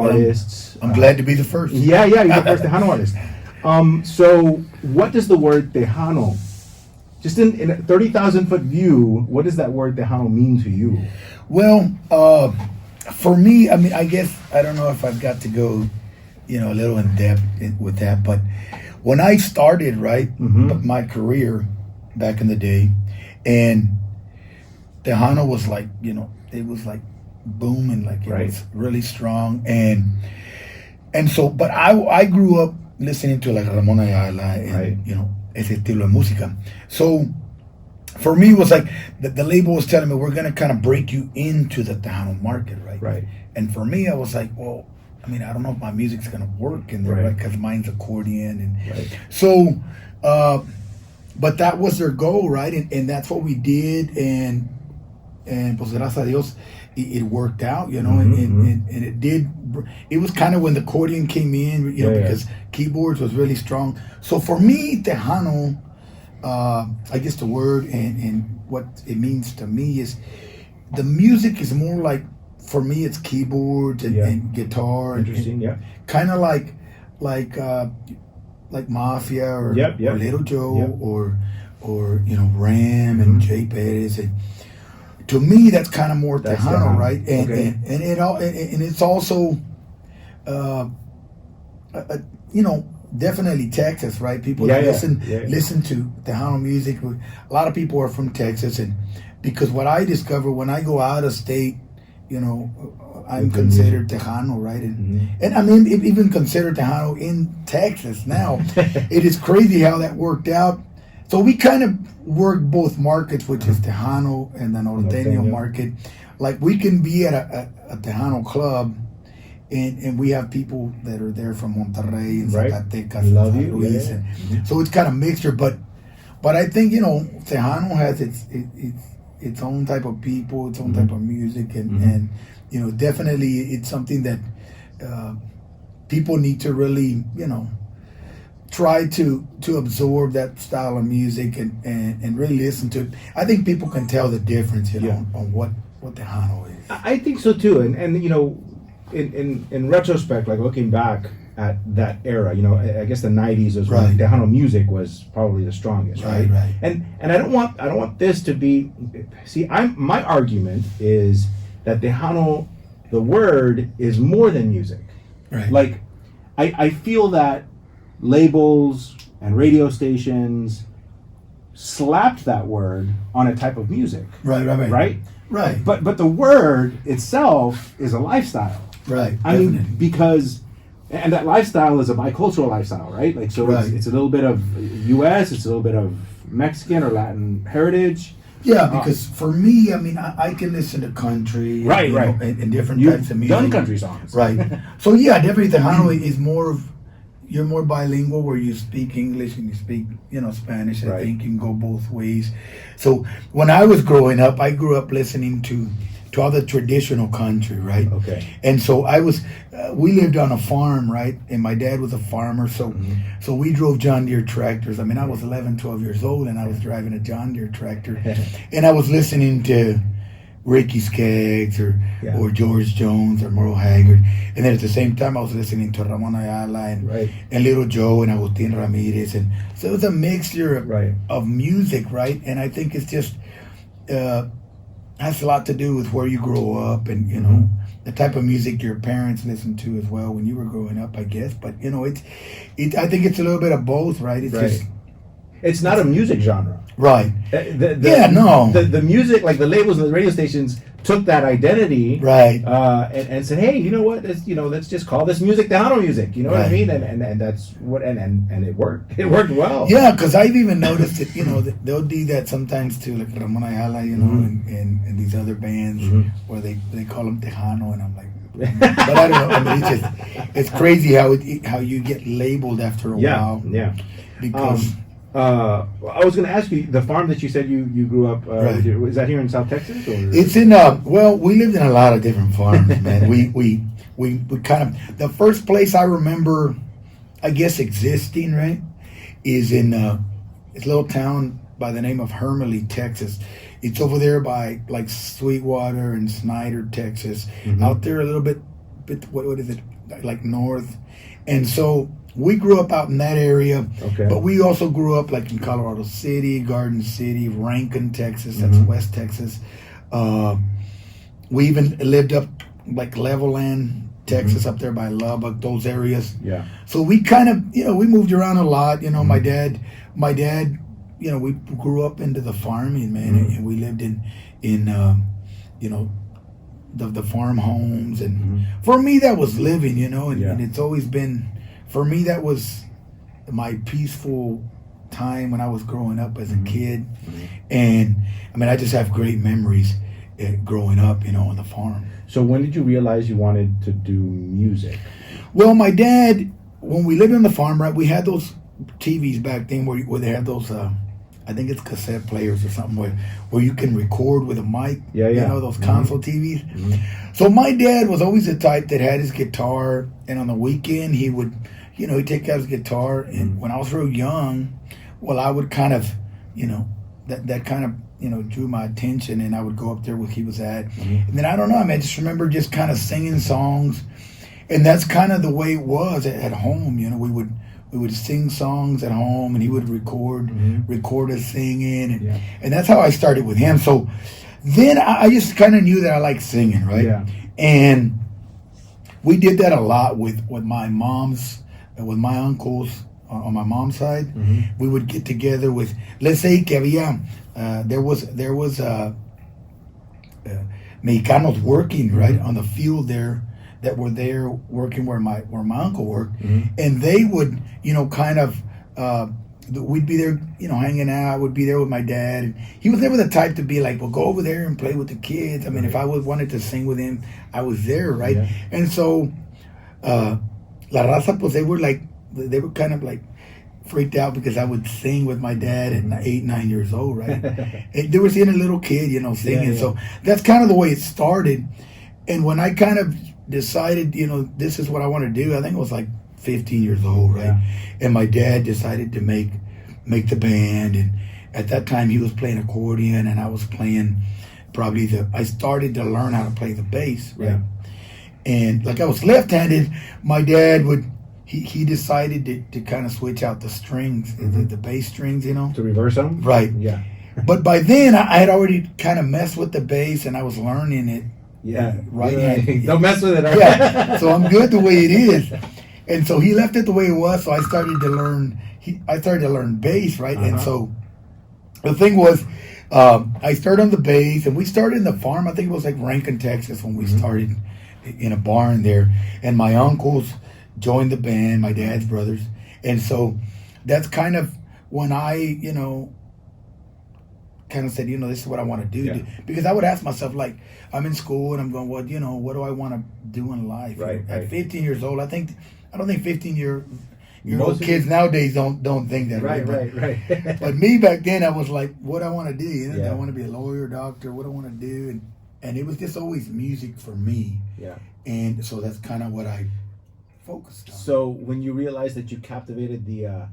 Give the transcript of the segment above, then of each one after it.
artists. I'm glad to be the first. Yeah, you're the first Tejano artist. So what does the word Tejano, just in a 30,000 foot view, what does that word Tejano mean to you? Well, for me, I mean, I guess I don't know if I've got to go, a little in depth with that, but when I started, right, my career back in the day, and Tejano was like, it was like booming, like it was really strong, and so, but I grew up listening to like Ramon Ayala and ese estilo de música. So for me, it was like the label was telling me we're gonna kind of break you into the Tejano market, right? Right. And for me, I was like, well, I mean, I don't know if my music's gonna work in there, right? Because mine's accordion, and so, but that was their goal, right? And that's what we did, and pues gracias a Dios, it worked out, and it did. It was kind of when the accordion came in, because keyboards was really strong. So for me, Tejano, I guess the word and what it means to me is the music is more like, for me, it's keyboards and guitar. Interesting, kind of like Mafia or Little Joe or Ram and Jay Perez. And to me, that's kind of more Tejano, right? And it's also, definitely Texas, right? People listen to Tejano music. A lot of people are from Texas, and because what I discover when I go out of state, I'm considered Tejano, right? And I mean, even considered Tejano in Texas now. It is crazy how that worked out. So we kind of work both markets, which is Tejano and the Norteño market. Like we can be at a Tejano club, and we have people that are there from Monterrey and Zacatecas and San Luis. And so it's kind of mixture, but I think Tejano has its own type of people, its own type of music, and definitely it's something that people need to really try to absorb that style of music and really listen to it. I think people can tell the difference, on what Tejano is. I think so too, and in retrospect, like looking back at that era, I guess the '90s was when Tejano music was probably the strongest, right? And I don't want this to be. See, my argument is that Tejano, the word, is more than music. Right. Like, I feel that labels and radio stations slapped that word on a type of music. Right. But the word itself is a lifestyle. Right. I mean, because, and that lifestyle is a bicultural lifestyle, right? Like, so it's a little bit of U.S., it's a little bit of Mexican or Latin heritage. Yeah, because for me, I mean, I can listen to country, and different types of music. You've done country songs, right? So yeah, definitely Tejano is more of, you're more bilingual, where you speak English and you speak Spanish. I think you can go both ways. So when I was growing up, I grew up listening to all the traditional country, right? Okay. And so I was, we lived on a farm, right? And my dad was a farmer, so we drove John Deere tractors. I mean, I was 11, 12 years old, and I was driving a John Deere tractor, and I was listening to Ricky Skaggs or George Jones or Merle Haggard, and then at the same time I was listening to Ramon Ayala and Little Joe and Agustin Ramirez, and so it was a mixture of music, right? And I think it's just has a lot to do with where you grow up and the type of music your parents listened to as well when you were growing up, I guess. But I think it's a little bit of both, right? It's not a music genre. Right. The music, like the labels and the radio stations, took that identity, and said, hey, you know what? Let's just call this music Tejano music. You know what I mean? And that's what, and it worked. It worked well. Yeah, because I've even noticed that they'll do that sometimes to like Ramon Ayala, and these other bands where they call them Tejano, and I'm like. But I don't know. I mean, it's crazy how you get labeled after a while. Yeah. Because. I was going to ask you, the farm that you said you grew up, is that here in South Texas? Or? It's in, we lived in a lot of different farms, man. we kind of, the first place I remember, I guess, existing, right, is in this little town by the name of Hermely, Texas. It's over there by, like, Sweetwater and Snyder, Texas. Out there a little bit what is it, like north, and so we grew up out in that area. Okay. But we also grew up like in Colorado City, Garden City, Rankin, Texas. That's West Texas. We even lived up like Levelland, Texas, up there by Lubbock, those areas. Yeah. So we kind of, we moved around a lot. My dad, we grew up into the farming, man, and we lived in the farm homes, and for me that was living, and it's always been, for me that was my peaceful time when I was growing up as a kid, and I mean I just have great memories growing up, on the farm. So when did you realize you wanted to do music? Well, my dad, when we lived on the farm, right, we had those TVs back then where they had those, I think it's cassette players or something where you can record with a mic. Yeah. Those console TVs. So my dad was always the type that had his guitar, and on the weekend he would, he'd take out his guitar, and when I was real young, well, I would kind of, that kind of, drew my attention, and I would go up there where he was at. And then I don't know, I just remember just kind of singing songs, and that's kind of the way it was at home. We would sing songs at home, and he would record us singing, and that's how I started with him. So then I just kind of knew that I liked singing, right? Yeah. And we did that a lot with my uncles on my mom's side. We would get together with, let's say que había, there was Mexicanos working right on the field there, that were there working where my uncle worked, and they would, kind of, we'd be there, hanging out. Would be there with my dad, and he was never the type to be like, well, go over there and play with the kids. I mean, if I wanted to sing with him, I was there, right? Yeah. And so, La Raza, pues they were kind of like freaked out because I would sing with my dad at 8, 9 years old, right? And they were seeing a little kid, singing. So that's kind of the way it started. And when I kind of decided, this is what I want to do, I think it was like 15 years old, right? Yeah. And my dad decided to make the band, and at that time he was playing accordion, and I was playing I started to learn how to play the bass, right? Yeah. And like I was left-handed, my dad he decided to kind of switch out the strings, the bass strings, To reverse them? Right. Yeah. But by then I had already kind of messed with the bass, and I was learning it. Yeah, right. Don't mess with it. Right? Yeah, so I'm good the way it is, and so he left it the way it was. So I started to learn bass, right? And so the thing was, I started on the bass, and we started in the farm. I think it was like Rankin, Texas, when we started in a barn there. And my uncles joined the band, my dad's brothers, and so that's kind of when I, kind of said, this is what I want to do. Yeah. Because I would ask myself, like, I'm in school and I'm going, well, what do I want to do in life? Right. At 15 years old, I don't think 15-year-old kids nowadays don't think that. Right. But me back then, I was like, what I want to do? I want to be a lawyer, doctor. What I want to do, and it was just always music for me. Yeah. And so that's kind of what I focused on. So when you realized that you captivated the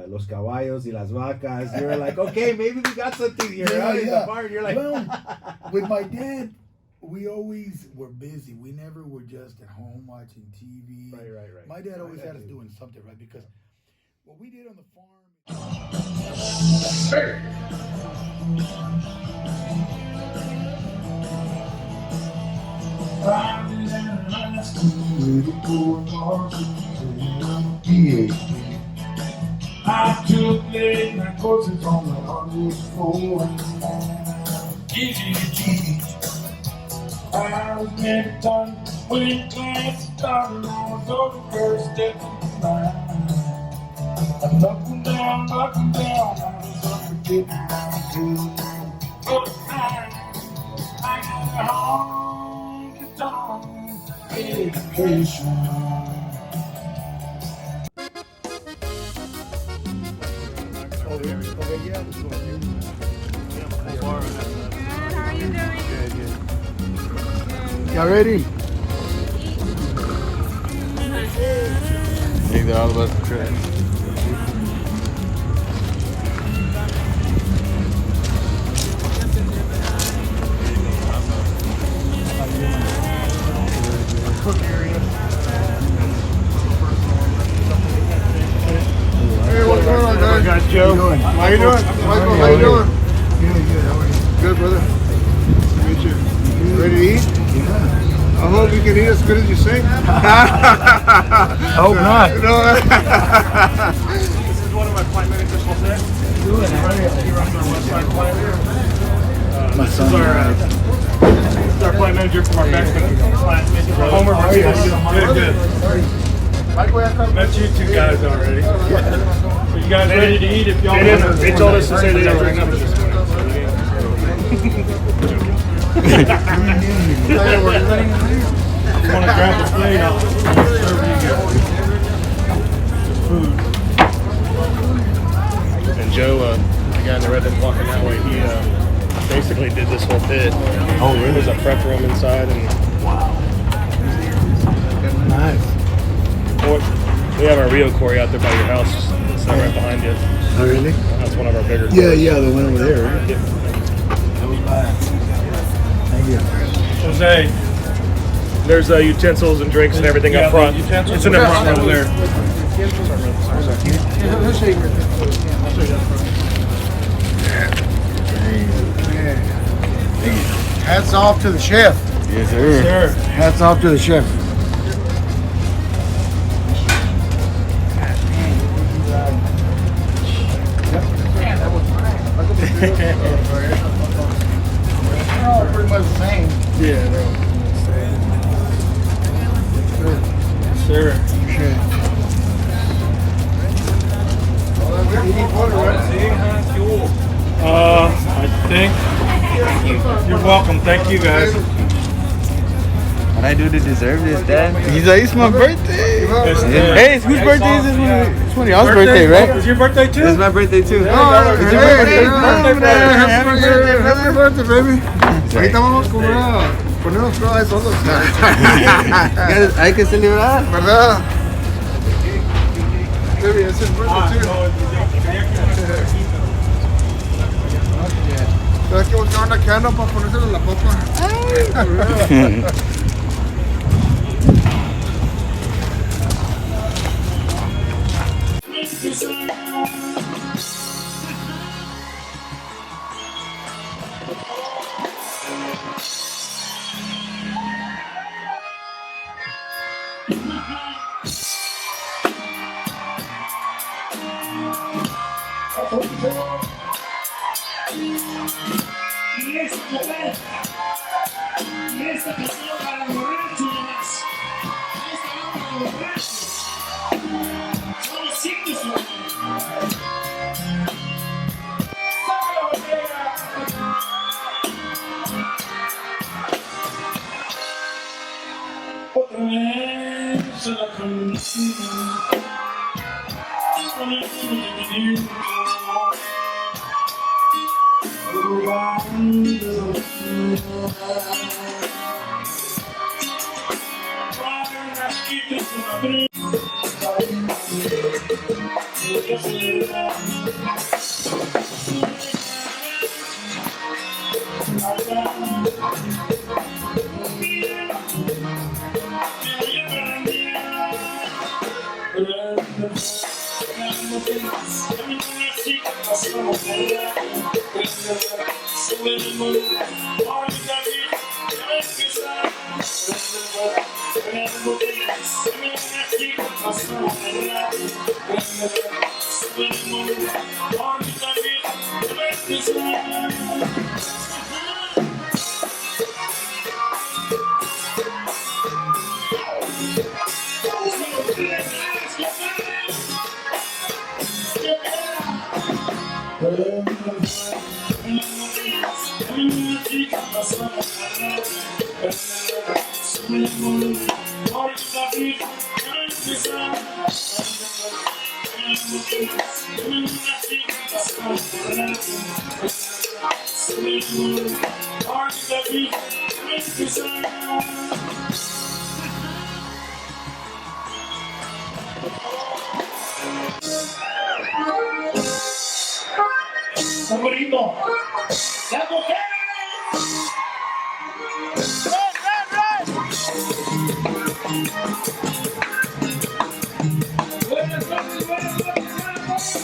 Los Caballos y las Vacas, you were like, okay, maybe we got something here. In the barn. You're like, well, with my dad, we always were busy. We never were just at home watching TV. Right. My dad always had us doing something, right? Because what we did on the farm. I took late night courses on the hardwood floor. Easy to teach. I was never done when class started. I was over first step in line. I'm up and down. I was unforgiving. But I got a honky tonk education. Good, how are you doing? Good. Y'all ready? I think they're all about to crash. Joe. How you doing? How you doing? Michael, how you doing? Good. How are you? Good, brother. Nice to meet you. Ready to eat? I hope you can eat as good as you sing. I hope not. No. This is one of my plant managers will say. He runs our website plant here. This is our plant manager from our Beckman plant. Homer Martinez. Good. Met you two guys already. So you guys ready to eat? If y'all want, they told us to say they didn't drink up this morning. You want to grab the plate? I'll serve you guys. Just food. And Joe, the guy in the red that's walking that way, he basically did this whole pit. Oh, really? There's a prep room inside, and Nice. we have our Rio quarry out there by your house, it's right behind you. Oh, really? That's one of our bigger Yeah, quarries. yeah, the one over there, right? Yep. That was bad. Thank you. Jose. There's utensils and drinks and everything up front. It's in It's the in the front front over there. Hats off to the chef. Yes, sir. Sure. Hats off to the chef. They're all pretty much the same. Yeah, sure. I think. You're welcome. Thank you guys. What I do to deserve this, Dad? He's like, it's my birthday. Hey, whose birthday is this one? It's one of y'all's birthday, right? Is your birthday too? It's my birthday too. Happy birthday, baby. Ahorita vamos a comer. Ponemos prueba solos. Hay que celebrar. ¿Verdad? Baby, it's his birthday too. Tengo que buscar una cana para ponérselo en la papa. Y esta canción para borrachos. Esta no para borrachos. Son los signos. Saca la botella. Otra vez se la consigo. Con el minuto. Favorito. ¡Las mujeres! Buenas noches, buenas noches, buenas noches.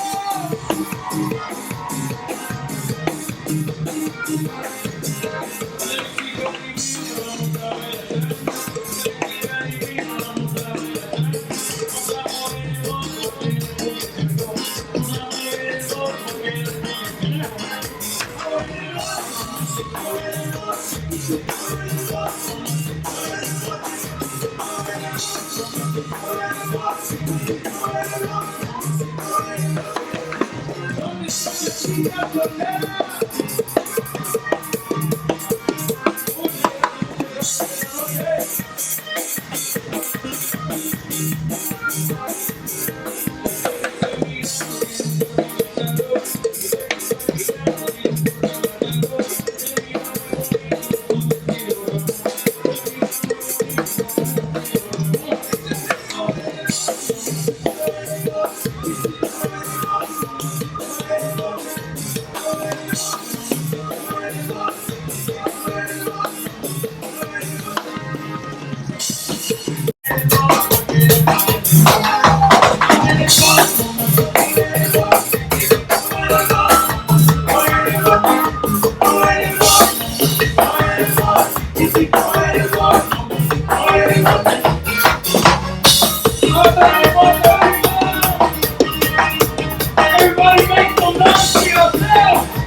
Everybody make some noise for yourself!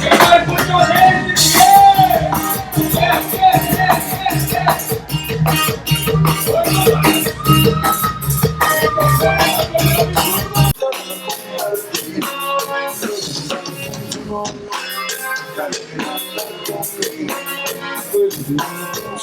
Everybody put your hands in the air! Yes, yes, yes, yes, yes!